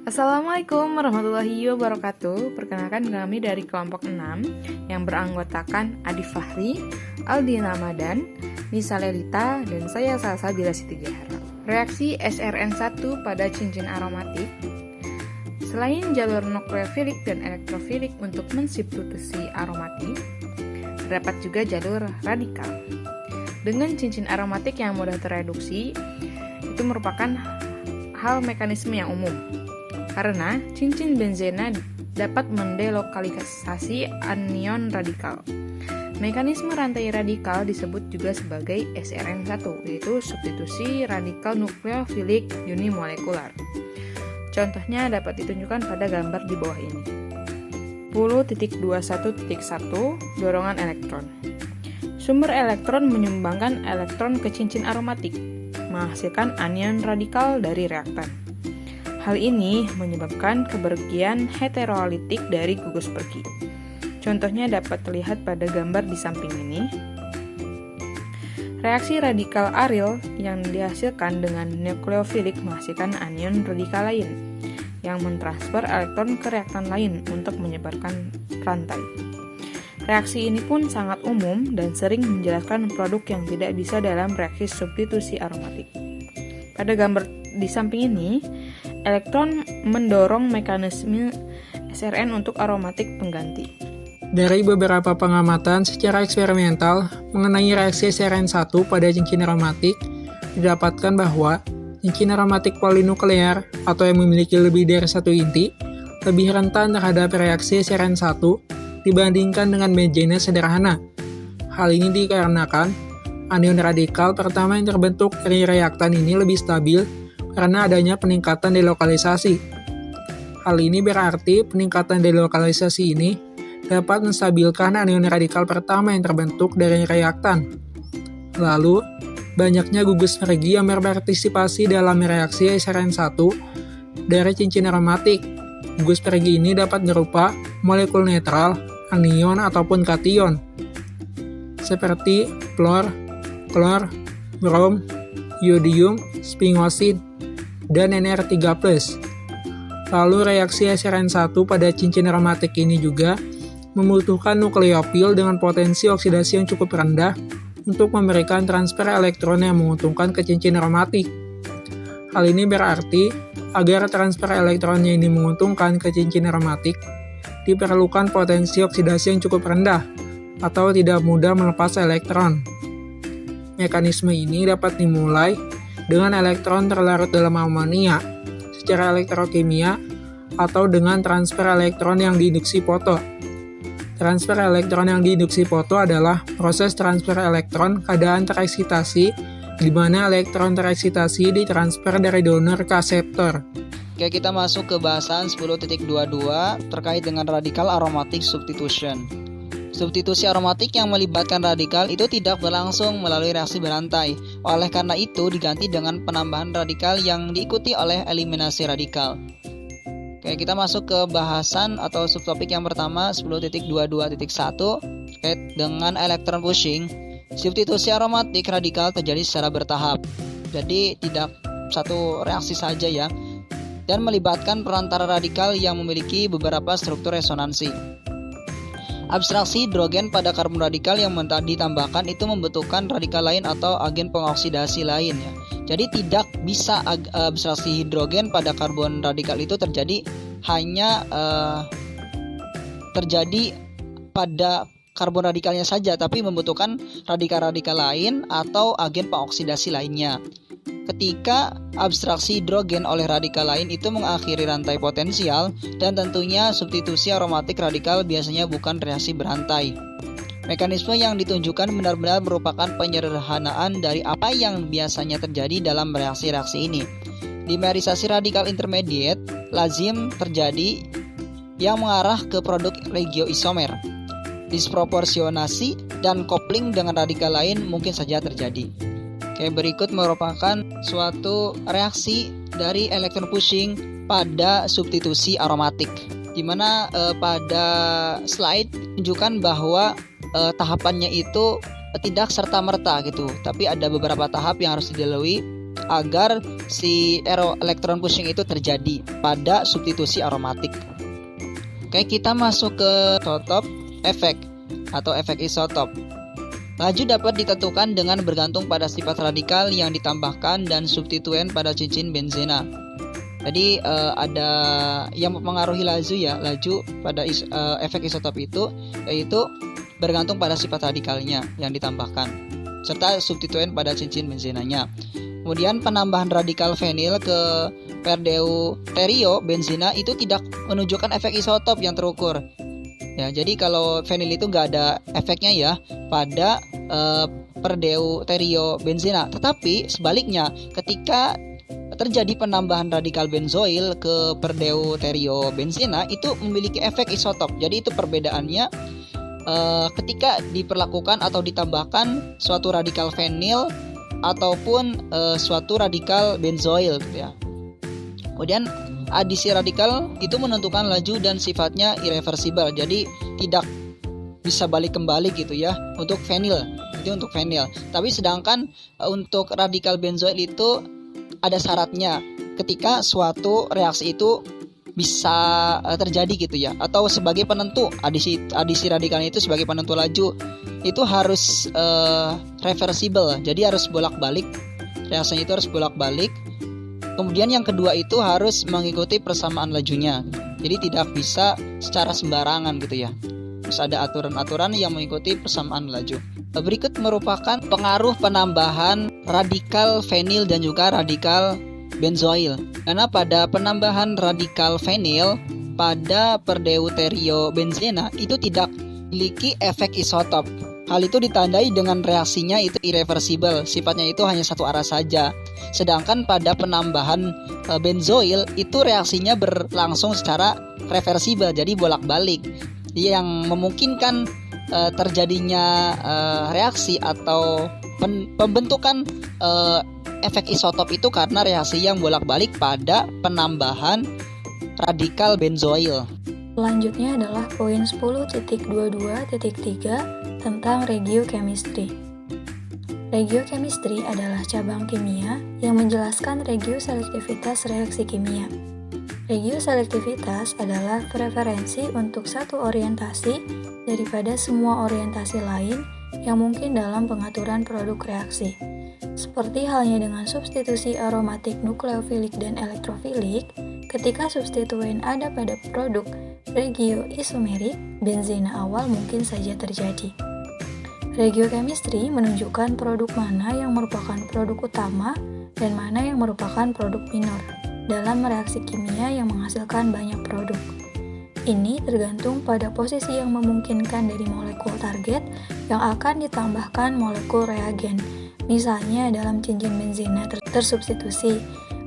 Assalamualaikum warahmatullahi wabarakatuh. Perkenalkan kami dari kelompok 6 yang beranggotakan Adi Fahri, Aldina Ramadan, Nisa Lelita, dan saya Salsa Bila Sitigihara. Reaksi SRN1 pada cincin aromatik. Selain jalur nukleofilik dan elektrofilik untuk mensubstitusi aromatik, terdapat juga jalur radikal. Dengan cincin aromatik yang mudah tereduksi, itu merupakan hal mekanisme yang umum. Karena cincin benzena dapat mendelokalisasi anion radikal. Mekanisme rantai radikal disebut juga sebagai SRN1, yaitu substitusi radikal nukleofilik unimolekular. Contohnya dapat ditunjukkan pada gambar di bawah ini. 10.21.1 Dorongan elektron. Sumber elektron menyumbangkan elektron ke cincin aromatik, menghasilkan anion radikal dari reaktan. Hal ini menyebabkan kepergian heterolitik dari gugus pergi. Contohnya dapat terlihat pada gambar di samping ini. Reaksi radikal aril yang dihasilkan dengan nukleofilik menghasilkan anion radikal lain yang mentransfer elektron ke reaktan lain untuk menyebarkan rantai. Reaksi ini pun sangat umum dan sering menjelaskan produk yang tidak bisa dalam reaksi substitusi aromatik. Pada gambar di samping ini, elektron mendorong mekanisme SRN untuk aromatik pengganti. Dari beberapa pengamatan secara eksperimental mengenai reaksi SRN1 pada cincin aromatik, didapatkan bahwa cincin aromatik polinuklear atau yang memiliki lebih dari satu inti lebih rentan terhadap reaksi SRN1 dibandingkan dengan benzena sederhana. Hal ini dikarenakan anion radikal pertama yang terbentuk dari reaktan ini lebih stabil karena adanya peningkatan delokalisasi. Hal ini berarti peningkatan delokalisasi ini dapat menstabilkan anion radikal pertama yang terbentuk dari reaktan. Lalu, banyaknya gugus pergi yang berpartisipasi dalam reaksi SRN1 dari cincin aromatik. Gugus pergi ini dapat berupa molekul netral, anion ataupun kation, seperti fluor, klor, brom, yodium, sphingosine, dan NR3+. Lalu reaksi SRN1 pada cincin aromatik ini juga membutuhkan nukleofil dengan potensi oksidasi yang cukup rendah untuk memberikan transfer elektron yang menguntungkan ke cincin aromatik. Hal ini berarti agar transfer elektronnya ini menguntungkan ke cincin aromatik, diperlukan potensi oksidasi yang cukup rendah atau tidak mudah melepas elektron. Mekanisme ini dapat dimulai dengan elektron terlarut dalam amonia secara elektrokimia atau dengan transfer elektron yang diinduksi foto. Transfer elektron yang diinduksi foto adalah proses transfer elektron keadaan tereksitasi di mana elektron tereksitasi ditransfer dari donor ke akseptor. Oke, kita masuk ke bahasan 10.22 terkait dengan radikal aromatic substitution. Substitusi aromatik yang melibatkan radikal itu tidak berlangsung melalui reaksi berantai. Oleh karena itu diganti dengan penambahan radikal yang diikuti oleh eliminasi radikal. Oke, kita masuk ke bahasan atau subtopik yang pertama 10.22.1 terkait dengan elektron pushing. Substitusi aromatik radikal terjadi secara bertahap. Jadi tidak satu reaksi saja ya. Dan melibatkan perantara radikal yang memiliki beberapa struktur resonansi. Abstraksi hidrogen pada karbon radikal yang ditambahkan itu membutuhkan radikal lain atau agen pengoksidasi lain ya. Jadi tidak bisa abstraksi hidrogen pada karbon radikal itu terjadi hanya terjadi pada karbon radikalnya saja, tapi membutuhkan radikal-radikal lain atau agen pengoksidasi lainnya. Ketika abstraksi hidrogen oleh radikal lain itu mengakhiri rantai potensial dan tentunya substitusi aromatik radikal biasanya bukan reaksi berantai. Mekanisme yang ditunjukkan benar-benar merupakan penyederhanaan dari apa yang biasanya terjadi dalam reaksi-reaksi ini. Dimerisasi radikal intermediate lazim terjadi yang mengarah ke produk regioisomer. Disproporsionasi dan kopling dengan radikal lain mungkin saja terjadi. Oke, berikut merupakan suatu reaksi dari elektron pushing pada substitusi aromatik. Di mana pada slide menunjukkan bahwa tahapannya itu tidak serta-merta gitu, tapi ada beberapa tahap yang harus dilalui agar si elektron pushing itu terjadi pada substitusi aromatik. Oke, kita masuk ke isotop efek atau efek isotop. Laju dapat ditentukan dengan bergantung pada sifat radikal yang ditambahkan dan substituen pada cincin benzena. Jadi ada yang mempengaruhi laju pada efek isotop itu, yaitu bergantung pada sifat radikalnya yang ditambahkan serta substituen pada cincin benzenanya. Kemudian penambahan radikal fenil ke perdeuterio benzena itu tidak menunjukkan efek isotop yang terukur. Ya, jadi kalau fenil itu nggak ada efeknya ya pada perdeuterio benzena. Tetapi sebaliknya, ketika terjadi penambahan radikal benzoil ke perdeuterio benzena itu memiliki efek isotop. Jadi itu perbedaannya ketika diperlakukan atau ditambahkan suatu radikal fenil ataupun suatu radikal benzoil gitu ya. Kemudian adisi radikal itu menentukan laju dan sifatnya irreversible. Jadi tidak bisa balik kembali gitu ya untuk fenil. Itu untuk fenil. Tapi sedangkan untuk radikal benzoil itu ada syaratnya ketika suatu reaksi itu bisa terjadi gitu ya, atau sebagai penentu adisi radikalnya itu sebagai penentu laju itu harus reversible, jadi harus bolak-balik, reaksinya itu harus bolak-balik. Kemudian yang kedua itu harus mengikuti persamaan lajunya, jadi tidak bisa secara sembarangan gitu ya, harus ada aturan-aturan yang mengikuti persamaan laju. Berikut merupakan pengaruh penambahan radikal fenil dan juga radikal benzoil. Karena pada penambahan radikal fenil pada perdeuterio benzena itu tidak memiliki efek isotop. Hal itu ditandai dengan reaksinya itu irreversible, sifatnya itu hanya satu arah saja. Sedangkan pada penambahan benzoil itu reaksinya berlangsung secara reversibel, jadi bolak-balik, yang memungkinkan terjadinya reaksi atau pembentukan efek isotop itu karena reaksi yang bolak-balik pada penambahan radikal benzoil. Selanjutnya adalah poin 10.22.3 tentang regiochemistry. Regiochemistry adalah cabang kimia yang menjelaskan regioselektivitas reaksi kimia. Regioselektivitas adalah preferensi untuk satu orientasi daripada semua orientasi lain yang mungkin dalam pengaturan produk reaksi. Seperti halnya dengan substitusi aromatik nukleofilik dan elektrofilik, ketika substituen ada pada produk regioisomerik, benzena awal mungkin saja terjadi. Regiochemistry menunjukkan produk mana yang merupakan produk utama dan mana yang merupakan produk minor dalam reaksi kimia yang menghasilkan banyak produk. Ini tergantung pada posisi yang memungkinkan dari molekul target yang akan ditambahkan molekul reagen. Misalnya dalam cincin benzena tersubstitusi,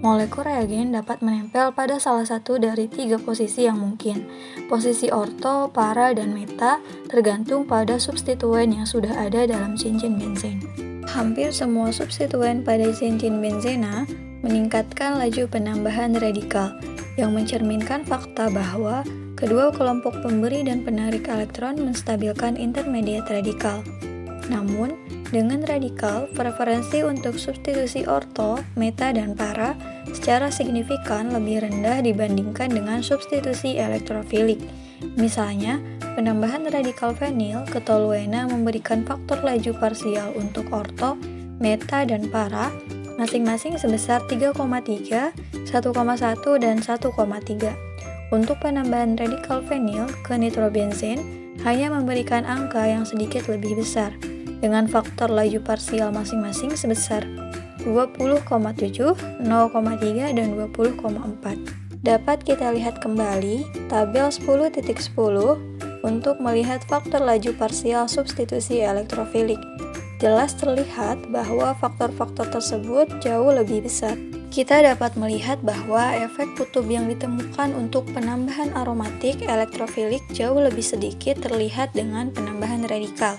molekul reagen dapat menempel pada salah satu dari 3 posisi yang mungkin. Posisi orto, para, dan meta tergantung pada substituen yang sudah ada dalam cincin benzen. Hampir semua substituen pada cincin benzena meningkatkan laju penambahan radikal, yang mencerminkan fakta bahwa kedua kelompok pemberi dan penarik elektron menstabilkan intermediate radikal. Namun, dengan radikal, preferensi untuk substitusi orto, meta, dan para secara signifikan lebih rendah dibandingkan dengan substitusi elektrofilik. Misalnya, penambahan radikal fenil ke toluena memberikan faktor laju parsial untuk orto, meta, dan para masing-masing sebesar 3,3, 1,1, dan 1,3. Untuk penambahan radikal fenil ke nitrobenzen hanya memberikan angka yang sedikit lebih besar, dengan faktor laju parsial masing-masing sebesar 20,7, 0,3, dan 20,4. Dapat kita lihat kembali tabel 10.10 untuk melihat faktor laju parsial substitusi elektrofilik. Jelas terlihat bahwa faktor-faktor tersebut jauh lebih besar. Kita dapat melihat bahwa efek kutub yang ditemukan untuk penambahan aromatik elektrofilik jauh lebih sedikit terlihat dengan penambahan radikal.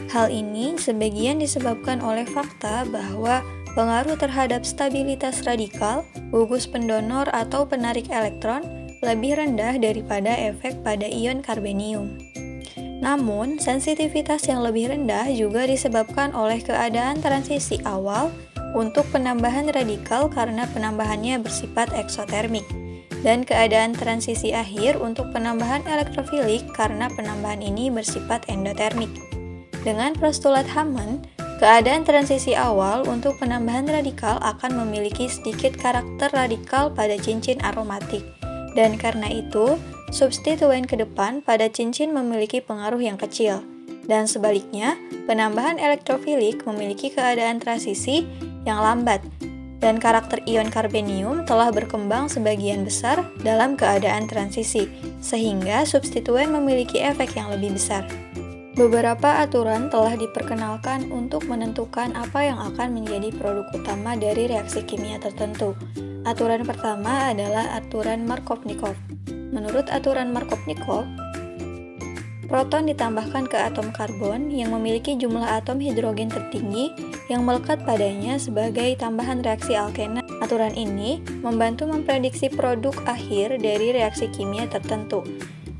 Hal ini sebagian disebabkan oleh fakta bahwa pengaruh terhadap stabilitas radikal, gugus pendonor atau penarik elektron lebih rendah daripada efek pada ion karbenium. Namun, sensitivitas yang lebih rendah juga disebabkan oleh keadaan transisi awal untuk penambahan radikal karena penambahannya bersifat eksotermik, dan keadaan transisi akhir untuk penambahan elektrofilik karena penambahan ini bersifat endotermik. Dengan postulat Hammond, keadaan transisi awal untuk penambahan radikal akan memiliki sedikit karakter radikal pada cincin aromatik, dan karena itu, substituen ke depan pada cincin memiliki pengaruh yang kecil. Dan sebaliknya, penambahan elektrofilik memiliki keadaan transisi yang lambat, dan karakter ion karbenium telah berkembang sebagian besar dalam keadaan transisi, sehingga substituen memiliki efek yang lebih besar. Beberapa aturan telah diperkenalkan untuk menentukan apa yang akan menjadi produk utama dari reaksi kimia tertentu. Aturan pertama adalah aturan Markovnikov. Menurut aturan Markovnikov, proton ditambahkan ke atom karbon yang memiliki jumlah atom hidrogen tertinggi yang melekat padanya sebagai tambahan reaksi alkena. Aturan ini membantu memprediksi produk akhir dari reaksi kimia tertentu.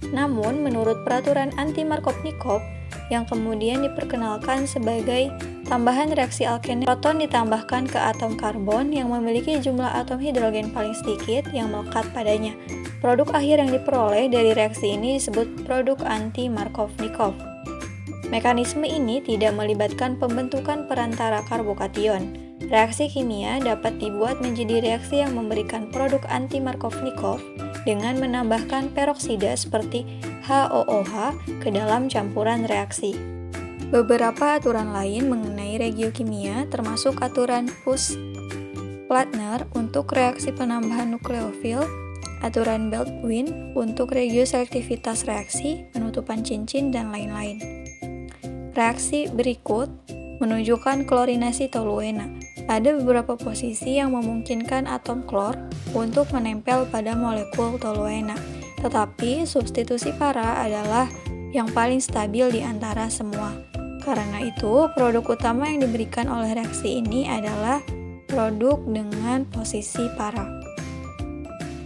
Namun, menurut peraturan anti-Markovnikov, yang kemudian diperkenalkan sebagai tambahan reaksi alkena, proton ditambahkan ke atom karbon yang memiliki jumlah atom hidrogen paling sedikit yang melekat padanya. Produk akhir yang diperoleh dari reaksi ini disebut produk anti-Markovnikov. Mekanisme ini tidak melibatkan pembentukan perantara karbokation. Reaksi kimia dapat dibuat menjadi reaksi yang memberikan produk anti-Markovnikov dengan menambahkan peroksida seperti HOOH ke dalam campuran reaksi. Beberapa aturan lain mengenai regiokimia termasuk aturan Fuchs-Plattner untuk reaksi penambahan nukleofil, aturan Baldwin untuk regioselektivitas reaksi, penutupan cincin, dan lain-lain. Reaksi berikut menunjukkan klorinasi toluena. Ada beberapa posisi yang memungkinkan atom klor untuk menempel pada molekul toluena, tetapi substitusi para adalah yang paling stabil di antara semua. Karena itu, produk utama yang diberikan oleh reaksi ini adalah produk dengan posisi para.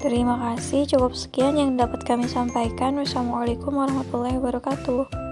Terima kasih, cukup sekian yang dapat kami sampaikan. Wassalamualaikum warahmatullahi wabarakatuh.